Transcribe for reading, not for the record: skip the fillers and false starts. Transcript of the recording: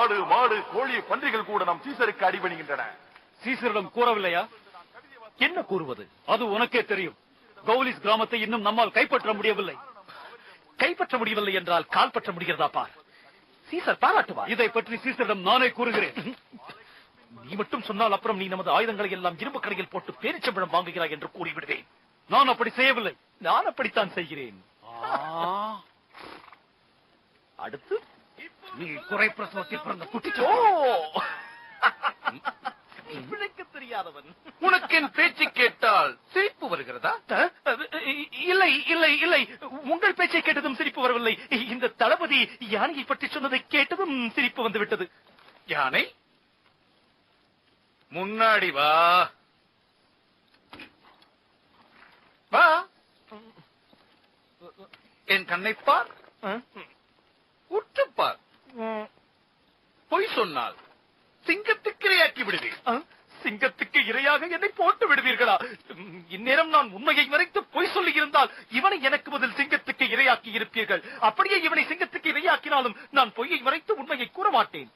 ஆடு மாடு கோழி பன்றிகள் கூட நம் சீசருக்கு அடிபணிகின்றன. சீசரிடம் கூறவில்லையா? என்ன கூறுவது? அது உனக்கே தெரியும். கௌலிஸ் கிராமத்தை இன்னும் நம்மால் கைப்பற்ற முடியவில்லை. கைப்பற்ற முடியவில்லை என்றால் கால் பற்ற முடிகிறதா பார். சீசர் பாராட்டுவார். இதை பற்றி சீசரிடம் நானே கூறுகிறேன். நீ மட்டும் சொன்னால் அப்புறம் நீ நமது ஆயுதங்களை எல்லாம் இரும்பு கடையில் போட்டு பேரிச்சம்பழம் வாங்குகிறாய் என்று கூறிவிடுவேன். நான் அப்படி செய்யவில்லை. நான் அப்படித்தான் செய்கிறேன். அடுத்து நீ குறை பிரசவத்தில் பிறந்த குட்டி. விளக்க தெரியாதவன். உனக்கு என் பேச்சு கேட்டால் சிரிப்பு வருகிறதா? இல்லை இல்லை இல்லை, உங்கள் பேச்சை கேட்டதும் சிரிப்பு வரவில்லை. இந்த தளபதி யானையை பற்றி சொன்னதை கேட்டதும் சிரிப்பு வந்துவிட்டது. யானை முன்னாடி வா வா. என் கண்ணைப்பார், உற்றுப்பார். பொய் சொன்னால் சிங்கத்துக்கு இரையாக்கி விடுவேன். சிங்கத்துக்கு இரையாக என்னை போட்டு விடுவீர்களா? இந்நேரம் நான் உண்மையை மறைத்து பொய் சொல்லி இருந்தால் இவனை எனக்கு முதல் சிங்கத்துக்கு இரையாக்கி இருப்பீர்கள். அப்படியே இவனை சிங்கத்துக்கு இரையாக்கினாலும் நான் பொய்யை மறைத்து உண்மையை கூற மாட்டேன்.